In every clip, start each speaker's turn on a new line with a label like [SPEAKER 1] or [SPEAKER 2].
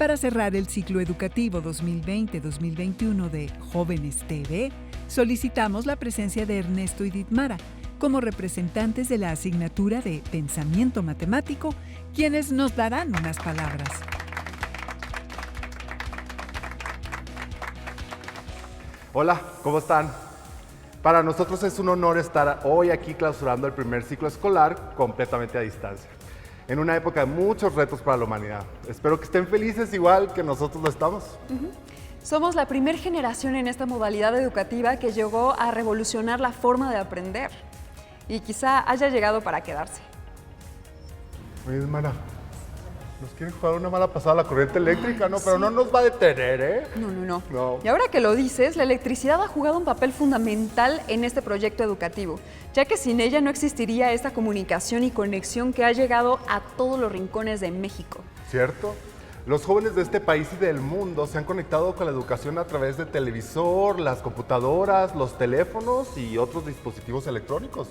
[SPEAKER 1] para cerrar el ciclo educativo 2020-2021 de Jóvenes TV, solicitamos la presencia de Ernesto y Ditmara como representantes de la asignatura de Pensamiento Matemático, quienes nos darán unas palabras.
[SPEAKER 2] Hola, ¿cómo están? Para nosotros es un honor estar hoy aquí clausurando el primer ciclo escolar completamente a distancia, en una época de muchos retos para la humanidad. Espero que estén felices igual que nosotros lo estamos.
[SPEAKER 3] Somos la primera generación en esta modalidad educativa que llegó a revolucionar la forma de aprender y quizá haya llegado para quedarse.
[SPEAKER 2] Oye, Mara, nos quieren jugar una mala pasada a la corriente eléctrica, ¿no? Pero no nos va a detener, ¿eh?
[SPEAKER 3] No. Y ahora que lo dices, la electricidad ha jugado un papel fundamental en este proyecto educativo, ya que sin ella no existiría esta comunicación y conexión que ha llegado a todos los rincones de México.
[SPEAKER 2] ¿Cierto? Los jóvenes de este país y del mundo se han conectado con la educación a través de televisor, las computadoras, los teléfonos y otros dispositivos electrónicos.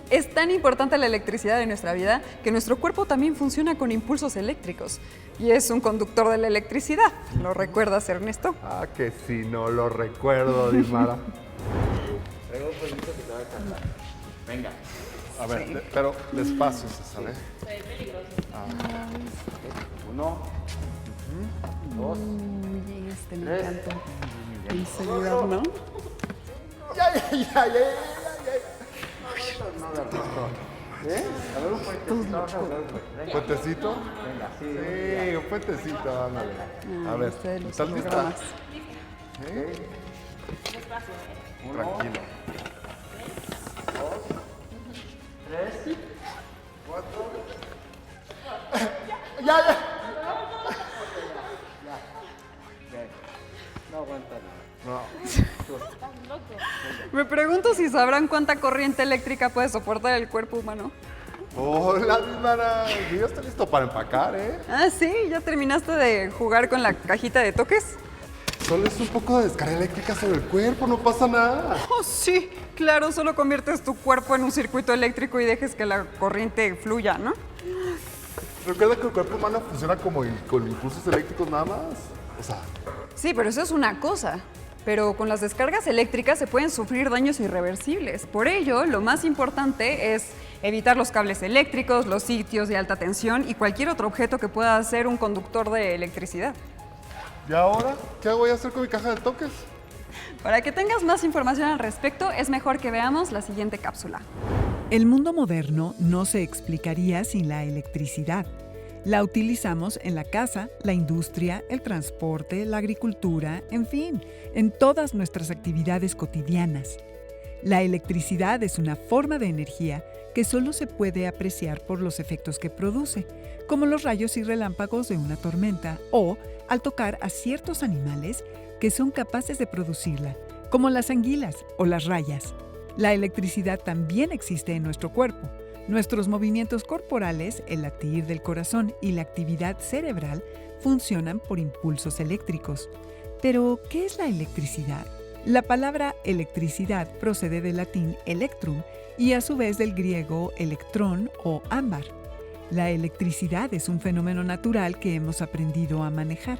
[SPEAKER 3] Es tan importante la electricidad en nuestra vida que nuestro cuerpo también funciona con impulsos eléctricos y es un conductor de la electricidad. ¿Lo recuerdas, Ernesto?
[SPEAKER 2] Ah, que sí, no lo recuerdo, Dimara.
[SPEAKER 4] Traigo un poquito que te va a cantar. Venga.
[SPEAKER 2] A ver, pero despacio, ¿sabes?
[SPEAKER 4] Se ve peligroso. Uno. Dos.
[SPEAKER 3] Este me
[SPEAKER 4] Tres.
[SPEAKER 3] encanta. Inseguridad, ¿no?
[SPEAKER 2] Ya.
[SPEAKER 4] No de rico. ¿Eh? A ver un puentecito. Vamos a ver un puente. Venga.
[SPEAKER 2] ¿Puentecito?
[SPEAKER 4] Venga, sí.
[SPEAKER 2] Sí, un puentecito, ándale. A ver,
[SPEAKER 3] Este de los
[SPEAKER 2] ¿estás lista?
[SPEAKER 3] hologramas.
[SPEAKER 2] ¿Sí?
[SPEAKER 4] Uno,
[SPEAKER 2] Tranquilo.
[SPEAKER 4] dos, tres, cuatro.
[SPEAKER 2] Ya.
[SPEAKER 4] Ven. No aguanta nada.
[SPEAKER 2] No.
[SPEAKER 3] Me pregunto si sabrán cuánta corriente eléctrica puede soportar el cuerpo humano.
[SPEAKER 2] Hola, Dimara. Yo ya estoy listo para empacar, ¿eh?
[SPEAKER 3] Ah, sí, ¿ya terminaste de jugar con la cajita de toques?
[SPEAKER 2] Solo es un poco de descarga eléctrica sobre el cuerpo, no pasa nada.
[SPEAKER 3] Oh, sí, claro, solo conviertes tu cuerpo en un circuito eléctrico y dejes que la corriente fluya, ¿no?
[SPEAKER 2] Recuerda que el cuerpo humano funciona como con impulsos eléctricos nada más. O sea,
[SPEAKER 3] Sí, pero eso es una cosa. Pero con las descargas eléctricas se pueden sufrir daños irreversibles. Por ello, lo más importante es evitar los cables eléctricos, los sitios de alta tensión y cualquier otro objeto que pueda ser un conductor de electricidad.
[SPEAKER 2] ¿y ahora? ¿Qué voy a hacer con mi caja de toques?
[SPEAKER 3] Para que tengas más información al respecto, es mejor que veamos la siguiente cápsula.
[SPEAKER 1] El mundo moderno no se explicaría sin la electricidad. La utilizamos en la casa, la industria, el transporte, la agricultura, en fin, en todas nuestras actividades cotidianas. La electricidad es una forma de energía que solo se puede apreciar por los efectos que produce, como los rayos y relámpagos de una tormenta o al tocar a ciertos animales que son capaces de producirla, como las anguilas o las rayas. La electricidad también existe en nuestro cuerpo. Nuestros movimientos corporales, el latir del corazón y la actividad cerebral funcionan por impulsos eléctricos. Pero, ¿qué es la electricidad? La palabra electricidad procede del latín electrum y a su vez del griego electrón o ámbar. La electricidad es un fenómeno natural que hemos aprendido a manejar.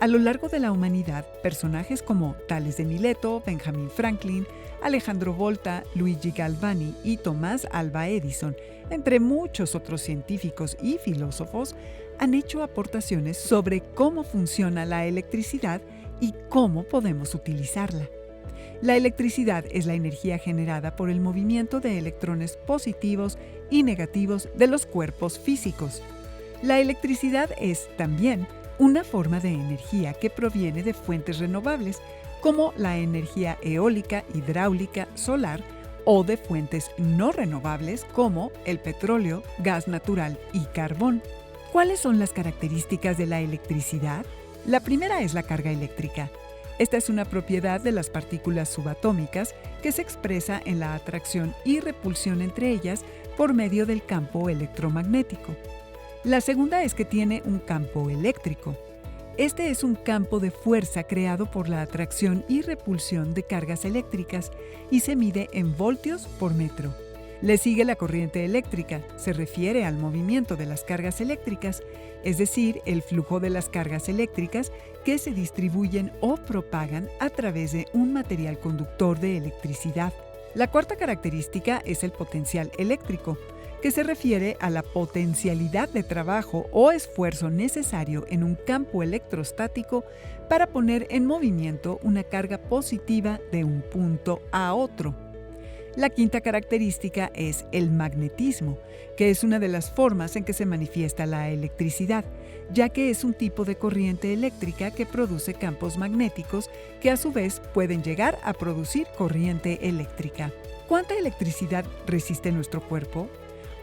[SPEAKER 1] A lo largo de la humanidad, personajes como Tales de Mileto, Benjamin Franklin, Alejandro Volta, Luigi Galvani y Tomás Alva Edison, entre muchos otros científicos y filósofos, han hecho aportaciones sobre cómo funciona la electricidad y cómo podemos utilizarla. La electricidad es la energía generada por el movimiento de electrones positivos y negativos de los cuerpos físicos. La electricidad es, también, una forma de energía que proviene de fuentes renovables, como la energía eólica, hidráulica, solar, o de fuentes no renovables como el petróleo, gas natural y carbón. ¿Cuáles son las características de la electricidad? La primera es la carga eléctrica. Esta es una propiedad de las partículas subatómicas que se expresa en la atracción y repulsión entre ellas por medio del campo electromagnético. La segunda es que tiene un campo eléctrico. Este es un campo de fuerza creado por la atracción y repulsión de cargas eléctricas y se mide en voltios por metro. Le sigue la corriente eléctrica, se refiere al movimiento de las cargas eléctricas es decir, el flujo de las cargas eléctricas que se distribuyen o propagan a través de un material conductor de electricidad. La cuarta característica es el potencial eléctrico, que se refiere a la potencialidad de trabajo o esfuerzo necesario en un campo electrostático para poner en movimiento una carga positiva de un punto a otro. La quinta característica es el magnetismo, que es una de las formas en que se manifiesta la electricidad, ya que es un tipo de corriente eléctrica que produce campos magnéticos que a su vez pueden llegar a producir corriente eléctrica. ¿Cuánta electricidad resiste nuestro cuerpo?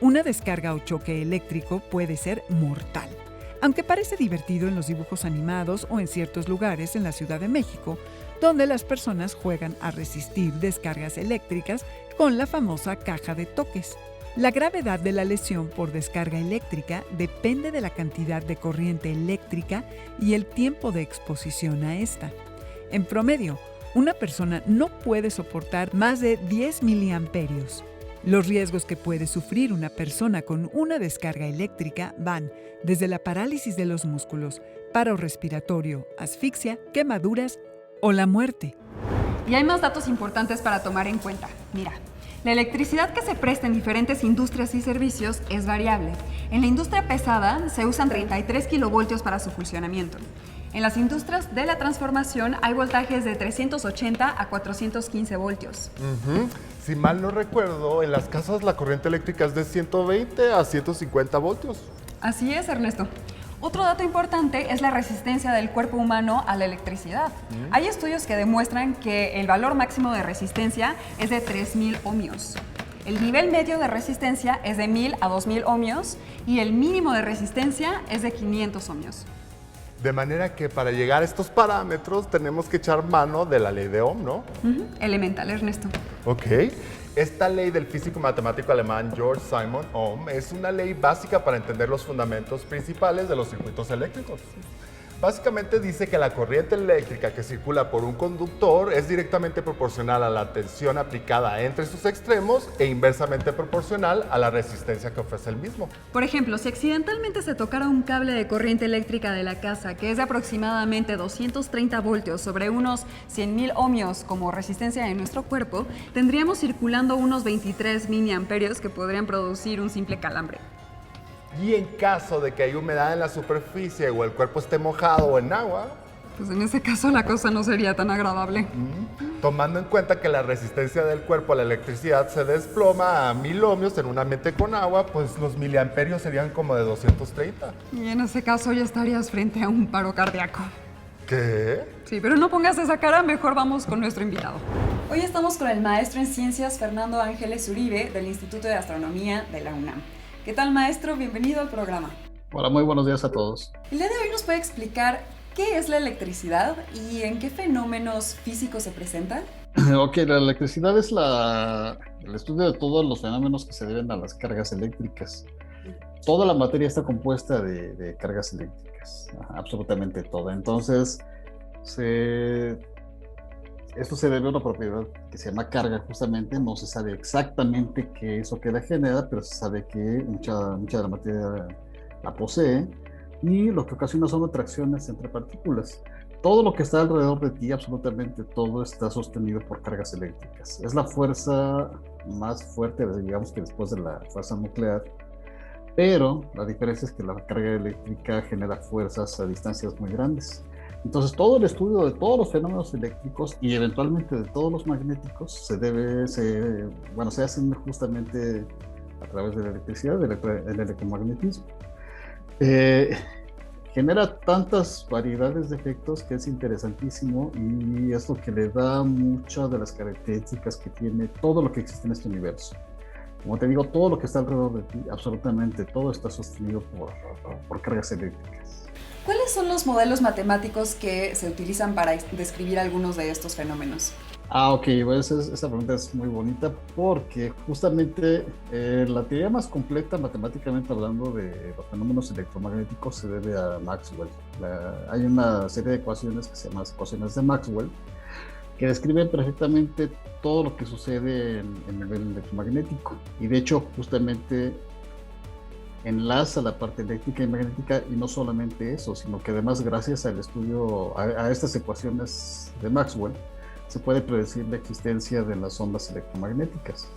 [SPEAKER 1] Una descarga o choque eléctrico puede ser mortal. Aunque parece divertido en los dibujos animados o en ciertos lugares en la Ciudad de México, donde las personas juegan a resistir descargas eléctricas con la famosa caja de toques. La gravedad de la lesión por descarga eléctrica depende de la cantidad de corriente eléctrica y el tiempo de exposición a esta. En promedio, una persona no puede soportar más de 10 miliamperios. Los riesgos que puede sufrir una persona con una descarga eléctrica van desde la parálisis de los músculos, paro respiratorio, asfixia, quemaduras o la muerte.
[SPEAKER 3] Y hay más datos importantes para tomar en cuenta. Mira, la electricidad que se presta en diferentes industrias y servicios es variable. En la industria pesada se usan 33 kilovoltios para su funcionamiento. En las industrias de la transformación hay voltajes de 380 a 415 voltios.
[SPEAKER 2] Si mal no recuerdo, en las casas la corriente eléctrica es de 120 a 150 voltios.
[SPEAKER 3] Así es, Ernesto. Otro dato importante es la resistencia del cuerpo humano a la electricidad. Hay estudios que demuestran que el valor máximo de resistencia es de 3000 ohmios. El nivel medio de resistencia es de 1000 a 2000 ohmios y el mínimo de resistencia es de 500 ohmios.
[SPEAKER 2] De manera que para llegar a estos parámetros tenemos que echar mano de la ley de Ohm, ¿no?
[SPEAKER 3] Elemental, Ernesto.
[SPEAKER 2] Ok. Esta ley del físico matemático alemán Georg Simon Ohm es una ley básica para entender los fundamentos principales de los circuitos eléctricos. Básicamente dice que la corriente eléctrica que circula por un conductor es directamente proporcional a la tensión aplicada entre sus extremos e inversamente proporcional a la resistencia que ofrece el mismo.
[SPEAKER 3] Por ejemplo, si accidentalmente se tocara un cable de corriente eléctrica de la casa que es de aproximadamente 230 voltios sobre unos 100.000 ohmios como resistencia de nuestro cuerpo, tendríamos circulando unos 23 miliamperios que podrían producir un simple calambre.
[SPEAKER 2] Y en caso de que haya humedad en la superficie o el cuerpo esté mojado o en agua,
[SPEAKER 3] pues en ese caso la cosa no sería tan agradable.
[SPEAKER 2] Tomando en cuenta que la resistencia del cuerpo a la electricidad se desploma a 1000 ohmios en un ambiente con agua, pues los miliamperios serían como de 230.
[SPEAKER 3] Y en ese caso ya estarías frente a un paro cardíaco.
[SPEAKER 2] ¿Qué?
[SPEAKER 3] Sí, pero no pongas esa cara, mejor vamos con nuestro invitado. Hoy estamos con el maestro en ciencias Fernando Ángeles Uribe del Instituto de Astronomía de la UNAM. ¿Qué tal, maestro? Bienvenido al programa.
[SPEAKER 5] Hola, muy buenos días a todos.
[SPEAKER 3] El día de hoy nos puede explicar qué es la electricidad y en qué fenómenos físicos se presentan.
[SPEAKER 5] Ok, la electricidad es el estudio de todos los fenómenos que se deben a las cargas eléctricas. Toda la materia está compuesta de cargas eléctricas, absolutamente toda. Entonces, esto se debe a una propiedad que se llama carga, justamente. No se sabe exactamente qué es o qué la genera, pero se sabe que mucha de la materia la posee, y lo que ocasiona son atracciones entre partículas. Todo lo que está alrededor de ti, absolutamente todo, está sostenido por cargas eléctricas. Es la fuerza más fuerte, digamos, que después de la fuerza nuclear, pero la diferencia es que la carga eléctrica genera fuerzas a distancias muy grandes. Entonces, todo el estudio de todos los fenómenos eléctricos y eventualmente de todos los magnéticos se hacen justamente a través de la electricidad, del electromagnetismo. Genera tantas variedades de efectos que es interesantísimo, y es lo que le da muchas de las características que tiene todo lo que existe en este universo. Como te digo, todo lo que está alrededor de ti, absolutamente todo, está sostenido por cargas eléctricas.
[SPEAKER 3] ¿Cuáles son los modelos matemáticos que se utilizan para describir algunos de estos fenómenos?
[SPEAKER 5] Ok, pues esa pregunta es muy bonita, porque justamente la teoría más completa, matemáticamente hablando, de los fenómenos electromagnéticos se debe a Maxwell. Hay una serie de ecuaciones que se llaman ecuaciones de Maxwell, que describen perfectamente todo lo que sucede en el nivel electromagnético. Y de hecho, justamente enlaza la parte eléctrica y magnética, y no solamente eso, sino que además gracias al estudio, a estas ecuaciones de Maxwell, se puede predecir la existencia de las ondas electromagnéticas,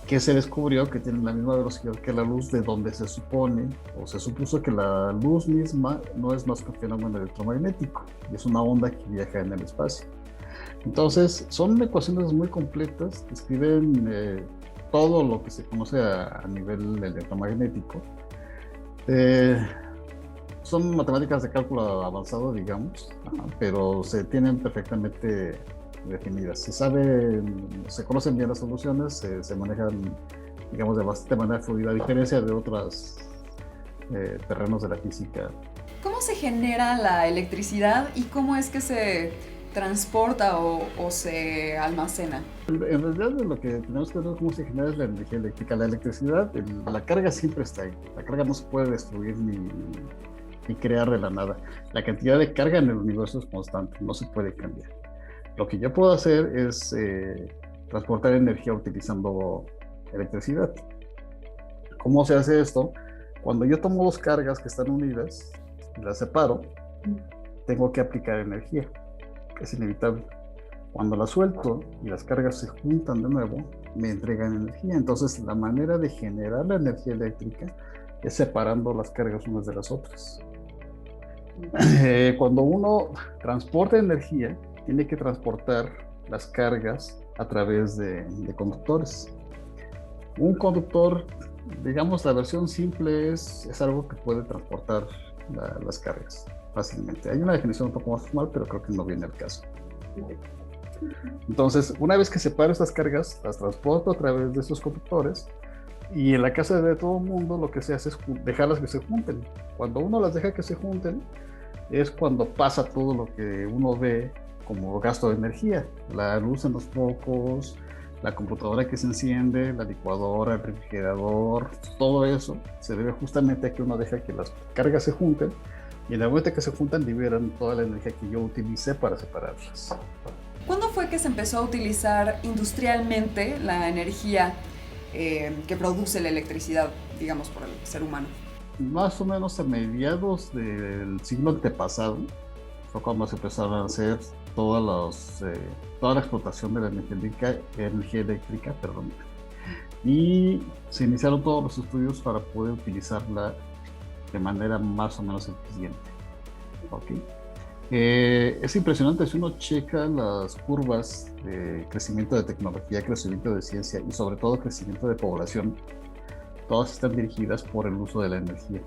[SPEAKER 5] que se descubrió que tienen la misma velocidad que la luz, de donde se supone o se supuso que la luz misma no es más que un fenómeno electromagnético, y es una onda que viaja en el espacio. Entonces, son ecuaciones muy completas, describen todo lo que se conoce a nivel electromagnético. Son matemáticas de cálculo avanzado, digamos, pero se tienen perfectamente definidas. Se conocen bien las soluciones, se manejan, digamos, de manera fluida, a diferencia de otros terrenos de la física.
[SPEAKER 3] ¿Cómo se genera la electricidad y cómo es que se transporta o se almacena?
[SPEAKER 5] En realidad, lo que tenemos que ver cómo se genera es la energía eléctrica. La electricidad, la carga siempre está ahí. La carga no se puede destruir ni crear de la nada. La cantidad de carga en el universo es constante, no se puede cambiar. Lo que yo puedo hacer es transportar energía utilizando electricidad. ¿Cómo se hace esto? Cuando yo tomo dos cargas que están unidas y las separo, tengo que aplicar energía. Es inevitable. Cuando las suelto y las cargas se juntan de nuevo, me entregan energía. Entonces, la manera de generar la energía eléctrica es separando las cargas unas de las otras. Cuando uno transporta energía, tiene que transportar las cargas a través de conductores. Un conductor, digamos, la versión simple es algo que puede transportar las cargas fácilmente. Hay una definición un poco más formal, pero creo que no viene al caso. Entonces, una vez que separo estas cargas, las transporto a través de estos conductores, y en la casa de todo el mundo lo que se hace es dejarlas que se junten. Cuando uno las deja que se junten, es cuando pasa todo lo que uno ve como gasto de energía. La luz en los focos, la computadora que se enciende, la licuadora, el refrigerador, todo eso se debe justamente a que uno deja que las cargas se junten, y en el momento que se juntan liberan toda la energía que yo utilicé para separarlas.
[SPEAKER 3] ¿Cuándo fue que se empezó a utilizar industrialmente la energía que produce la electricidad, digamos, por el ser humano?
[SPEAKER 5] Más o menos a mediados del siglo antepasado fue cuando se empezaron a hacer toda la explotación de la energía eléctrica, y se iniciaron todos los estudios para poder utilizarla de manera más o menos eficiente. ¿Okay? Es impresionante si uno checa las curvas de crecimiento de tecnología, crecimiento de ciencia y sobre todo crecimiento de población. Todas están dirigidas por el uso de la energía.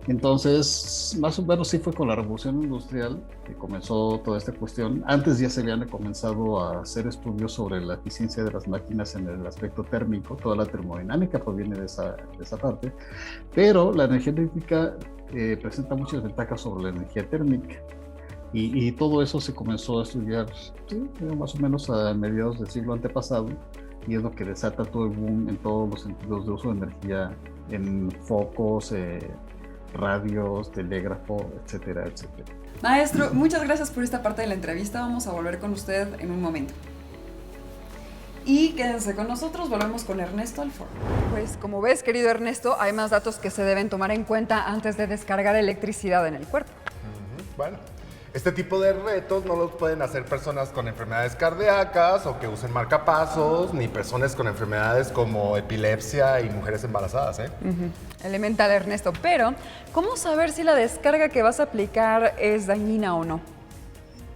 [SPEAKER 5] Entonces, más o menos sí fue con la revolución industrial que comenzó toda esta cuestión. Antes ya se habían comenzado a hacer estudios sobre la eficiencia de las máquinas en el aspecto térmico. Toda la termodinámica proviene de esa parte, pero la energía eléctrica presenta muchas ventajas sobre la energía térmica, y todo eso se comenzó a estudiar más o menos a mediados del siglo antepasado, y es lo que desata todo el boom en todos los sentidos de uso de energía en focos, radios, telégrafo, etcétera, etcétera.
[SPEAKER 3] Maestro, muchas gracias por esta parte de la entrevista. Vamos a volver con usted en un momento. Y quédense con nosotros, volvemos con Ernesto Alford. Pues como ves, querido Ernesto, hay más datos que se deben tomar en cuenta antes de descargar electricidad en el cuerpo.
[SPEAKER 2] Bueno, este tipo de retos no los pueden hacer personas con enfermedades cardíacas o que usen marcapasos, ni personas con enfermedades como epilepsia y mujeres embarazadas, ¿eh?
[SPEAKER 3] Elemental, Ernesto. Pero, ¿cómo saber si la descarga que vas a aplicar es dañina o no?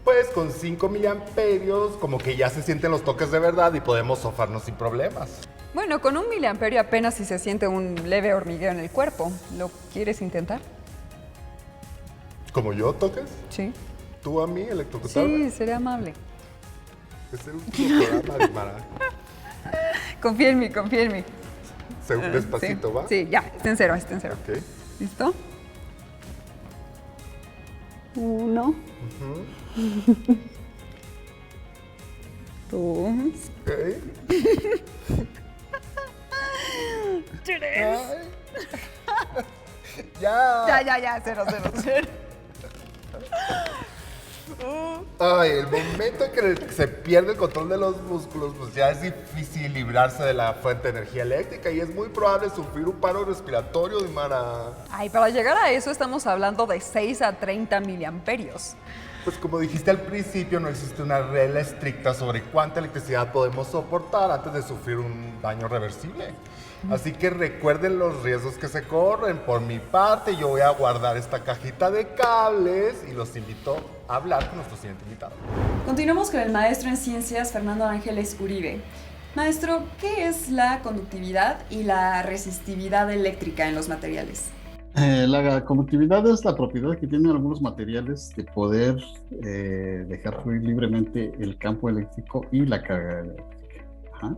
[SPEAKER 2] Pues con 5 miliamperios como que ya se sienten los toques de verdad y podemos sofarnos sin problemas.
[SPEAKER 3] Bueno, con 1 miliamperio apenas si se siente un leve hormigueo en el cuerpo. ¿Lo quieres intentar?
[SPEAKER 2] ¿Como yo toques?
[SPEAKER 3] Sí.
[SPEAKER 2] ¿Tú a mí electrocutarme?
[SPEAKER 3] Sí, sería amable.
[SPEAKER 2] Es el último programa, Dimara.
[SPEAKER 3] Confía en mí, confía en mí.
[SPEAKER 2] Despacito,
[SPEAKER 3] sí.
[SPEAKER 2] ¿va?
[SPEAKER 3] Sí, ya, está en cero, está en cero.
[SPEAKER 2] Ok.
[SPEAKER 3] ¿Listo? 1. 2.
[SPEAKER 2] Ok.
[SPEAKER 3] 3.
[SPEAKER 2] Ya.
[SPEAKER 3] Ya, 0.
[SPEAKER 2] Ay, el momento en que se pierde el control de los músculos, pues ya es difícil librarse de la fuente de energía eléctrica y es muy probable sufrir un paro respiratorio, Dimara.
[SPEAKER 3] Ay, para llegar a eso estamos hablando de 6 a 30 miliamperios.
[SPEAKER 2] Pues como dijiste al principio, no existe una regla estricta sobre cuánta electricidad podemos soportar antes de sufrir un daño reversible. Así que recuerden los riesgos que se corren. Por mi parte, yo voy a guardar esta cajita de cables y los invito a hablar con nuestro siguiente invitado.
[SPEAKER 3] Continuamos con el maestro en ciencias, Fernando Ángeles Uribe. Maestro, ¿qué es la conductividad y la resistividad eléctrica en los materiales?
[SPEAKER 5] La conductividad es la propiedad que tienen algunos materiales de poder dejar fluir libremente el campo eléctrico y la carga eléctrica. Ajá.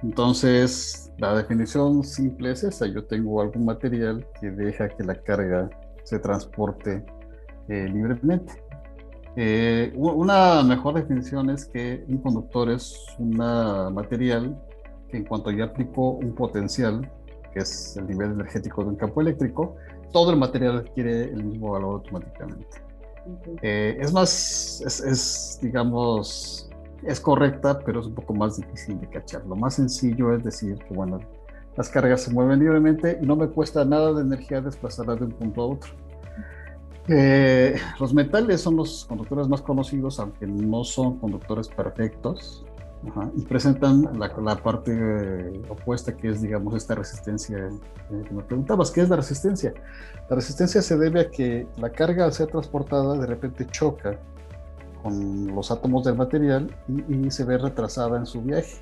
[SPEAKER 5] Entonces, la definición simple es esa. Yo tengo algún material que deja que la carga se transporte libremente. Una mejor definición es que un conductor es un material que en cuanto ya aplicó un potencial, que es el nivel energético de un campo eléctrico, todo el material adquiere el mismo valor automáticamente. Es más, digamos, es correcta, pero es un poco más difícil de cachar. Lo más sencillo es decir que, bueno, las cargas se mueven libremente y no me cuesta nada de energía desplazarlas de un punto a otro. Los metales son los conductores más conocidos, aunque no son conductores perfectos. Ajá, y presentan la parte opuesta, que es, digamos, esta resistencia que me preguntabas. ¿Qué es la resistencia? La resistencia se debe a que la carga, al ser transportada, de repente choca con los átomos del material y se ve retrasada en su viaje.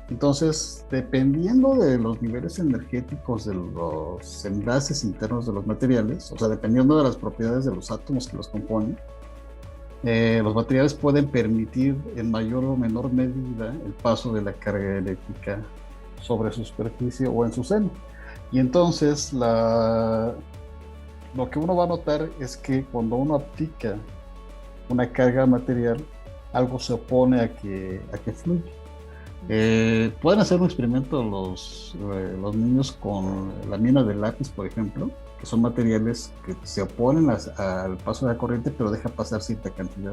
[SPEAKER 5] Entonces, dependiendo de los niveles energéticos de los enlaces internos de los materiales, o sea, dependiendo de las propiedades de los átomos que los componen, los materiales pueden permitir en mayor o menor medida el paso de la carga eléctrica sobre su superficie o en su seno. Y entonces lo que uno va a notar es que cuando uno aplica una carga material, algo se opone a que fluya. Pueden hacer un experimento los niños con la mina de lápiz, por ejemplo, que son materiales que se oponen al paso de la corriente, pero deja pasar cierta cantidad.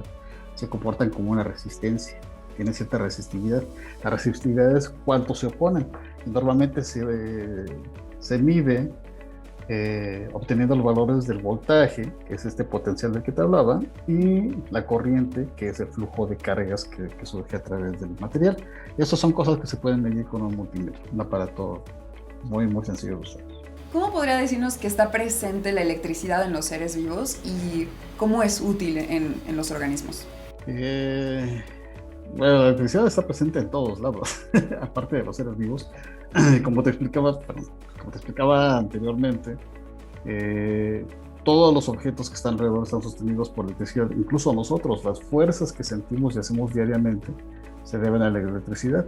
[SPEAKER 5] Se comportan como una resistencia, tienen cierta resistividad. La resistividad es cuánto se oponen. Normalmente se mide obteniendo los valores del voltaje, que es este potencial del que te hablaba, y la corriente, que es el flujo de cargas que surge a través del material. Esas son cosas que se pueden medir con un multímetro, un aparato muy, muy sencillo de usar.
[SPEAKER 3] ¿Cómo podría decirnos que está presente la electricidad en los seres vivos y cómo es útil en los organismos?
[SPEAKER 5] Bueno, la electricidad está presente en todos lados, aparte de los seres vivos. Como te explicaba anteriormente, todos los objetos que están alrededor están sostenidos por electricidad. Incluso nosotros, las fuerzas que sentimos y hacemos diariamente se deben a la electricidad.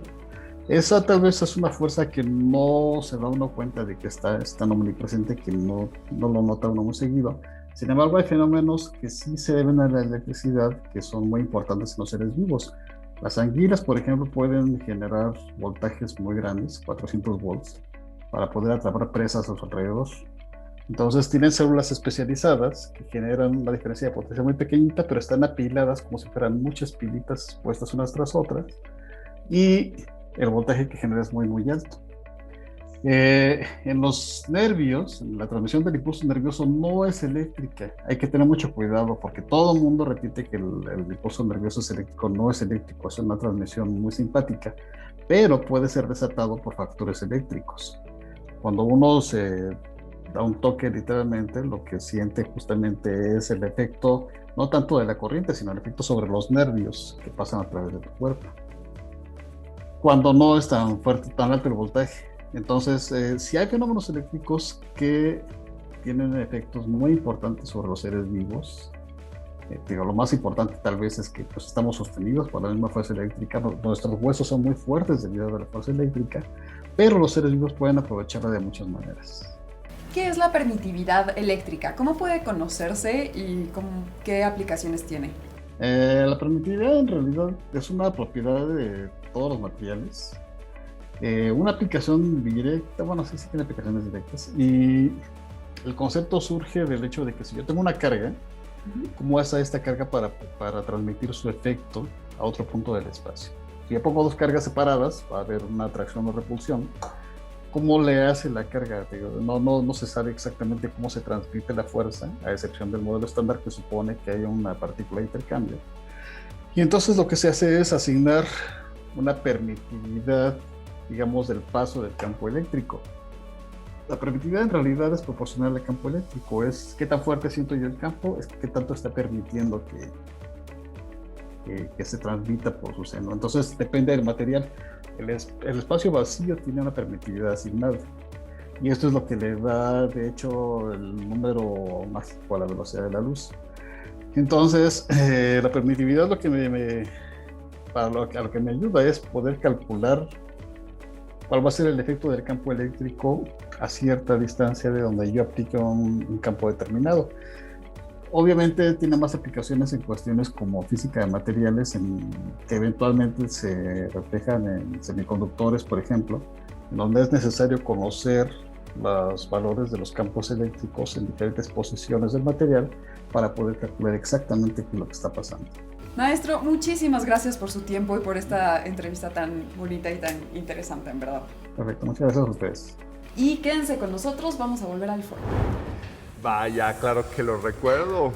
[SPEAKER 5] Esa tal vez es una fuerza que no se da uno cuenta de que está tan omnipresente, que no lo nota uno muy seguido. Sin embargo, hay fenómenos que sí se deben a la electricidad, que son muy importantes en los seres vivos. Las anguilas, por ejemplo, pueden generar voltajes muy grandes, 400 volts, para poder atrapar presas a su alrededor. Entonces tienen células especializadas que generan una diferencia de potencia muy pequeñita, pero están apiladas como si fueran muchas pilitas puestas unas tras otras, y el voltaje que genera es muy, muy alto. En los nervios, la transmisión del impulso nervioso no es eléctrica. Hay que tener mucho cuidado porque todo el mundo repite que el impulso nervioso es eléctrico. No es eléctrico, es una transmisión muy simpática, pero puede ser desatado por factores eléctricos. Cuando uno se da un toque, literalmente, lo que siente justamente es el efecto, no tanto de la corriente, sino el efecto sobre los nervios que pasan a través de tu cuerpo. Cuando no es tan fuerte, tan alto el voltaje. Entonces, sí hay fenómenos eléctricos que tienen efectos muy importantes sobre los seres vivos. Lo más importante tal vez es que pues, estamos sostenidos por la misma fuerza eléctrica. Nuestros huesos son muy fuertes debido a la fuerza eléctrica, pero los seres vivos pueden aprovecharla de muchas maneras.
[SPEAKER 3] ¿Qué es la permitividad eléctrica? ¿Cómo puede conocerse y qué aplicaciones tiene?
[SPEAKER 5] La permitividad en realidad es una propiedad de todos los materiales. Una aplicación directa, bueno, sí tiene aplicaciones directas, y el concepto surge del hecho de que si yo tengo una carga, cómo hace esta carga para transmitir su efecto a otro punto del espacio. Si yo pongo dos cargas separadas, va a haber una atracción o repulsión. ¿Cómo le hace la carga? No se sabe exactamente cómo se transmite la fuerza, a excepción del modelo estándar que supone que hay una partícula de intercambio. Y entonces lo que se hace es asignar una permitividad, digamos, del paso del campo eléctrico. La permitividad en realidad es proporcional al campo eléctrico, es qué tan fuerte siento yo el campo, es qué tanto está permitiendo que se transmita por su seno. Entonces depende del material. El espacio vacío tiene una permitividad asignada. Y esto es lo que le da, de hecho, el número mágico a la velocidad de la luz. Entonces, la permitividad lo que a lo que me ayuda es poder calcular cuál va a ser el efecto del campo eléctrico a cierta distancia de donde yo aplique un campo determinado. Obviamente tiene más aplicaciones en cuestiones como física de materiales, que eventualmente se reflejan en semiconductores, por ejemplo, donde es necesario conocer los valores de los campos eléctricos en diferentes posiciones del material para poder calcular exactamente qué es lo que está pasando.
[SPEAKER 3] Maestro, muchísimas gracias por su tiempo y por esta entrevista tan bonita y tan interesante, en verdad.
[SPEAKER 5] Perfecto, muchas gracias a ustedes.
[SPEAKER 3] Y quédense con nosotros, vamos a volver al foro.
[SPEAKER 2] Vaya, claro que lo recuerdo.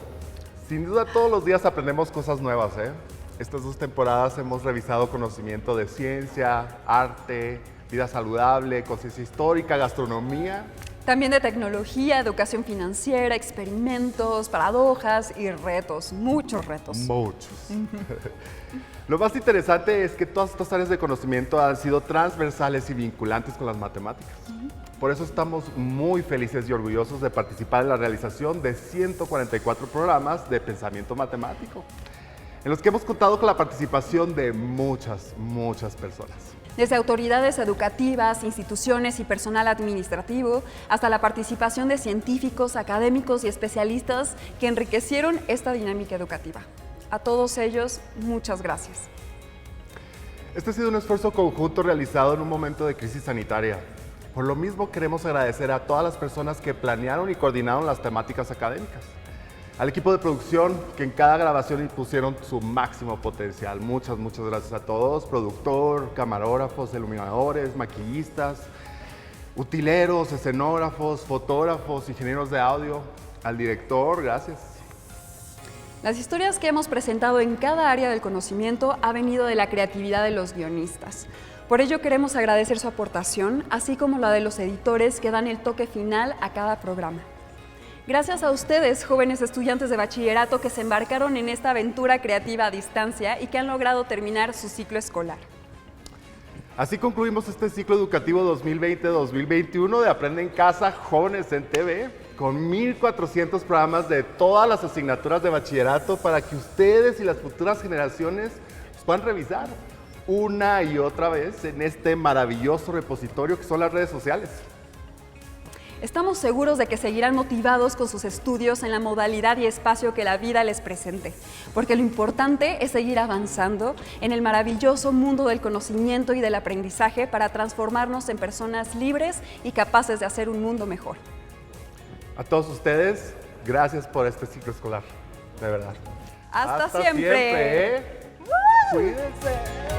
[SPEAKER 2] Sin duda todos los días aprendemos cosas nuevas, ¿eh? Estas 2 temporadas hemos revisado conocimiento de ciencia, arte, vida saludable, conciencia histórica, gastronomía.
[SPEAKER 3] También de tecnología, educación financiera, experimentos, paradojas y retos, muchos retos.
[SPEAKER 2] Muchos. Lo más interesante es que todas estas áreas de conocimiento han sido transversales y vinculantes con las matemáticas. Por eso estamos muy felices y orgullosos de participar en la realización de 144 programas de pensamiento matemático, en los que hemos contado con la participación de muchas personas.
[SPEAKER 3] Desde autoridades educativas, instituciones y personal administrativo, hasta la participación de científicos, académicos y especialistas que enriquecieron esta dinámica educativa. A todos ellos, muchas gracias.
[SPEAKER 2] Este ha sido un esfuerzo conjunto realizado en un momento de crisis sanitaria. Por lo mismo, queremos agradecer a todas las personas que planearon y coordinaron las temáticas académicas. Al equipo de producción, que en cada grabación impusieron su máximo potencial. Muchas gracias a todos. Productor, camarógrafos, iluminadores, maquillistas, utileros, escenógrafos, fotógrafos, ingenieros de audio. Al director, gracias.
[SPEAKER 3] Las historias que hemos presentado en cada área del conocimiento ha venido de la creatividad de los guionistas. Por ello queremos agradecer su aportación, así como la de los editores que dan el toque final a cada programa. Gracias a ustedes, jóvenes estudiantes de bachillerato que se embarcaron en esta aventura creativa a distancia y que han logrado terminar su ciclo escolar.
[SPEAKER 2] Así concluimos este ciclo educativo 2020-2021 de Aprende en Casa Jóvenes en TV, con 1,400 programas de todas las asignaturas de bachillerato para que ustedes y las futuras generaciones puedan revisar una y otra vez en este maravilloso repositorio que son las redes sociales.
[SPEAKER 3] Estamos seguros de que seguirán motivados con sus estudios en la modalidad y espacio que la vida les presente, porque lo importante es seguir avanzando en el maravilloso mundo del conocimiento y del aprendizaje para transformarnos en personas libres y capaces de hacer un mundo mejor.
[SPEAKER 2] A todos ustedes, gracias por este ciclo escolar, de verdad.
[SPEAKER 3] ¡Hasta siempre!
[SPEAKER 2] Cuídense.